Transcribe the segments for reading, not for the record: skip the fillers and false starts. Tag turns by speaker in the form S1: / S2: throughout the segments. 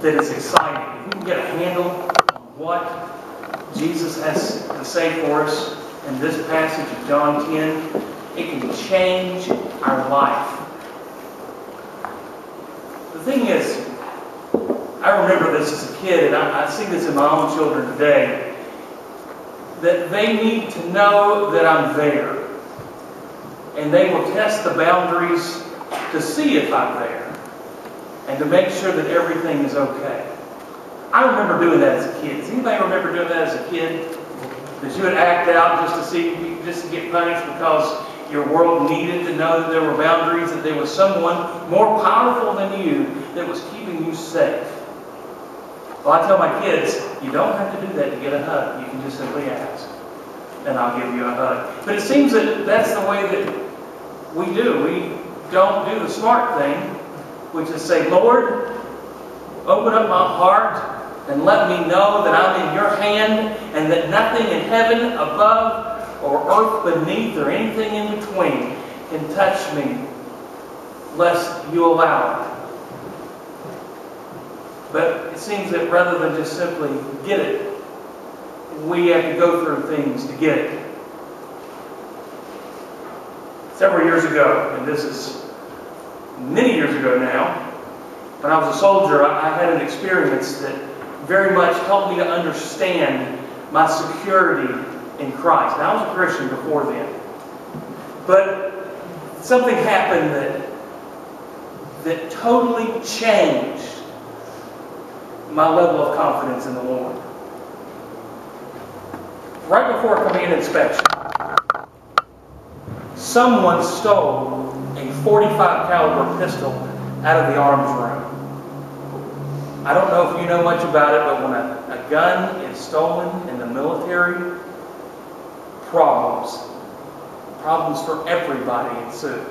S1: that is exciting. If we can get a handle on what Jesus has to say for us in this passage of John 10, it can change our life. The thing is, I remember this as a kid, and I see this in my own children today, that they need to know that I'm there. And they will test the boundaries to see if I'm there and to make sure that everything is okay. I remember doing that as a kid. Does anybody remember doing that as a kid? That you would act out just to get punished because your world needed to know that there were boundaries, that there was someone more powerful than you that was keeping you safe. Well, I tell my kids, you don't have to do that to get a hug. You can just simply ask, and I'll give you a hug. But it seems that that's the way that we do. We don't do the smart thing, which is say, Lord, open up my heart and let me know that I'm in your hand and that nothing in heaven above or earth beneath or anything in between can touch me lest you allow it. But it seems that rather than just simply get it, we have to go through things to get it. Several years ago, and this is many years ago now, when I was a soldier, I had an experience that very much helped me to understand my security in Christ. Now, I was a Christian before then. But something happened that totally changed my level of confidence in the Lord. Right before command inspection, someone stole a .45 caliber pistol out of the arms room. I don't know if you know much about it, but when a gun is stolen in the military, problems for everybody ensue.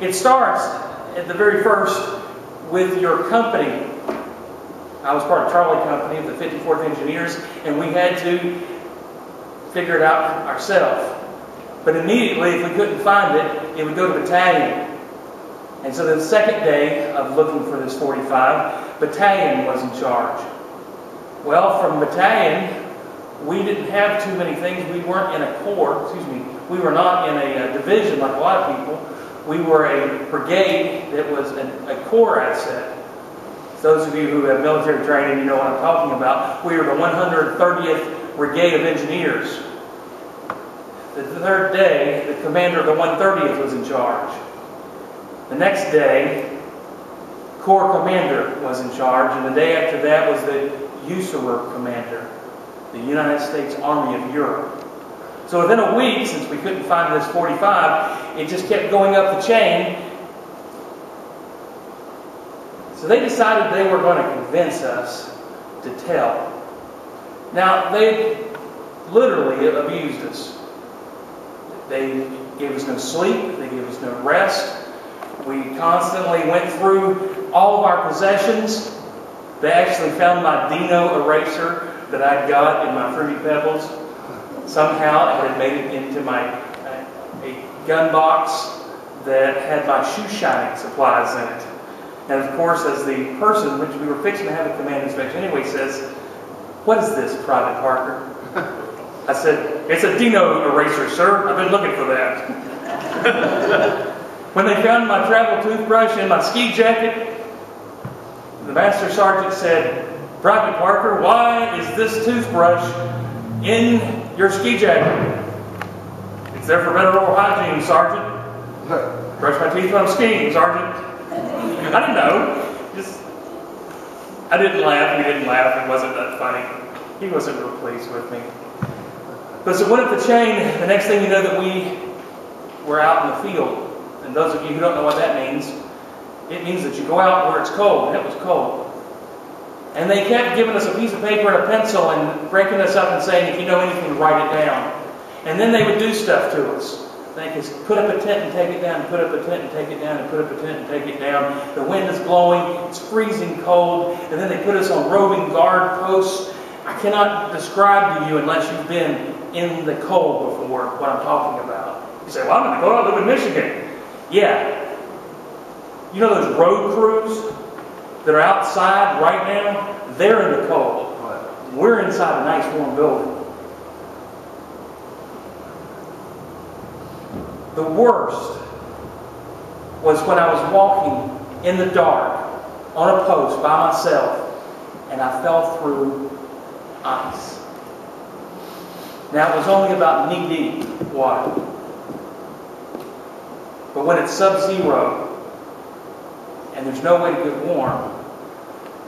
S1: It starts at the very first with your company. I was part of Charlie Company of the 54th Engineers, and we had to figure it out ourselves. But immediately, if we couldn't find it, it would go to battalion. And so the second day of looking for this .45, battalion was in charge. Well, from battalion, we didn't have too many things. We weren't in a corps, we were not in a division like a lot of people. We were a brigade that was a corps asset. Those of you who have military training, you know what I'm talking about. We were the 130th Brigade of Engineers. The third day, the commander of the 130th was in charge. The next day, Corps Commander was in charge, and the day after that was the USAR Commander, the United States Army of Europe. So within a week, since we couldn't find this .45, it just kept going up the chain. So they decided they were going to convince us to tell. Now, they literally abused us. They gave us no sleep. They gave us no rest. We constantly went through all of our possessions. They actually found my Dino eraser that I got in my Fruity Pebbles. Somehow it had made it into a gun box that had my shoe shining supplies in it. And of course, as the person, which we were fixing to have a command inspection anyway, says, "What is this, Private Parker?" I said, "It's a Dino eraser, sir. I've been looking for that." When they found my travel toothbrush in my ski jacket, the Master Sergeant said, "Private Parker, why is this toothbrush in your ski jacket?" "It's there for better oral hygiene, Sergeant." "Brush my teeth when I'm skiing, Sergeant." I didn't know. I didn't laugh. He didn't laugh. It wasn't that funny. He wasn't real pleased with me. But so went up the chain. The next thing you know, that we were out in the field. And those of you who don't know what that means, it means that you go out where it's cold. And it was cold. And they kept giving us a piece of paper and a pencil and breaking us up and saying, "If you know anything, write it down." And then they would do stuff to us. They could put up a tent and take it down, and put up a tent and take it down, and put up a tent and take it down. The wind is blowing, it's freezing cold, and then they put us on roving guard posts. I cannot describe to you, unless you've been in the cold before, what I'm talking about. You say, "Well, I'm in the cold, I live in Michigan." Yeah. You know those road crews? that are outside right now, they're in the cold. We're inside a nice warm building. The worst was when I was walking in the dark on a post by myself and I fell through ice. Now it was only about knee-deep water. But when it's sub-zero and there's no way to get warm,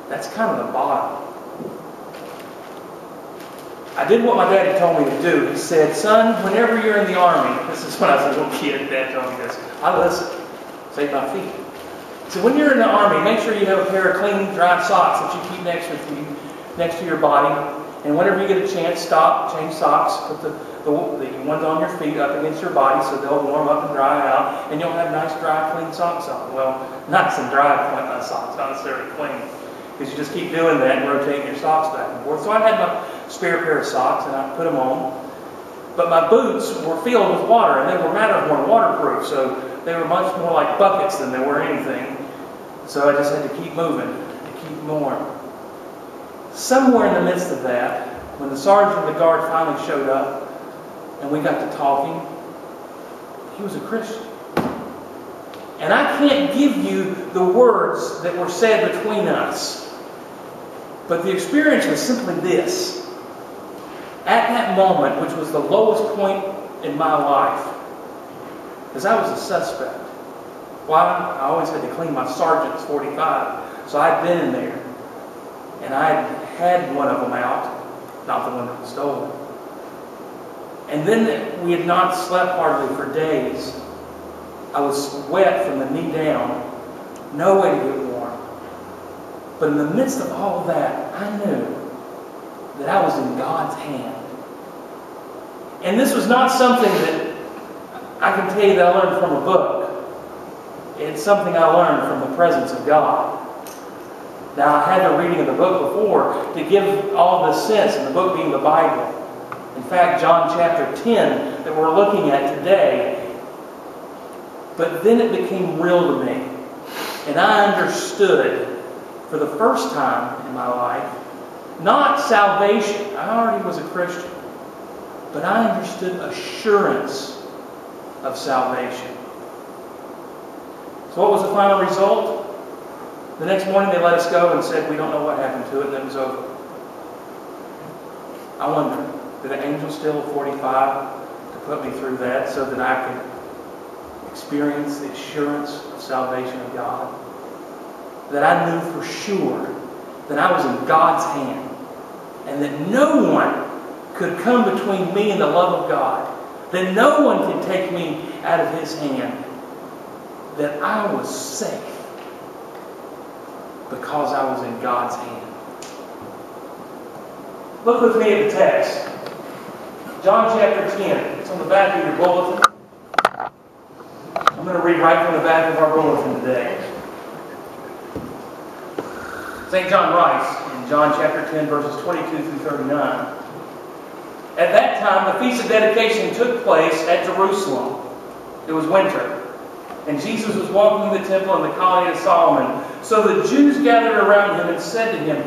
S1: that's kind of the bottom. I did what my daddy told me to do. He said, son, whenever you're in the Army, this is when I was a little kid, Dad told me this. I listened. Saved my feet. So when you're in the Army, make sure you have a pair of clean, dry socks that you keep next to your body. And whenever you get a chance, stop, change socks, put the ones on your feet up against your body so they'll warm up and dry out, and you'll have nice, dry, clean socks on. Well, nice and dry socks, not necessarily clean. Because you just keep doing that and rotating your socks back and forth. So I had my spare pair of socks and I put them on. But my boots were filled with water and they were Matterhorn waterproof. So they were much more like buckets than they were anything. So I just had to keep moving to keep them warm. Somewhere in the midst of that, when the sergeant of the guard finally showed up and we got to talking, he was a Christian. And I can't give you the words that were said between us. But the experience was simply this. At that moment, which was the lowest point in my life, because I was a suspect. Why? I always had to clean my sergeant's 45. So I'd been in there. And I had one of them out. Not the one that was stolen. And then we had not slept hardly for days. I was wet from the knee down. No way to get warm. But in the midst of all of that, I knew that I was in God's hand. And this was not something that I can tell you that I learned from a book. It's something I learned from the presence of God. Now, I had the reading of the book before to give all this sense, and the book being the Bible. In fact, John chapter 10 that we're looking at today. But then it became real to me. And I understood for the first time in my life, not salvation. I already was a Christian. But I understood assurance of salvation. So what was the final result? The next morning they let us go and said, we don't know what happened to it, and it was over. I wonder, did an angel steal a 45 to put me through that so that I could experience the assurance of salvation of God? That I knew for sure that I was in God's hand and that no one could come between me and the love of God. That no one could take me out of His hand. That I was safe because I was in God's hand. Look with me at the text. John chapter 10. It's on the back of your bulletin. I'm going to read right from the back of our bulletin today. St. John writes in John chapter 10, verses 22 through 39. At that time, the Feast of Dedication took place at Jerusalem. It was winter. And Jesus was walking in the temple in the colonnade of Solomon. So the Jews gathered around Him and said to Him,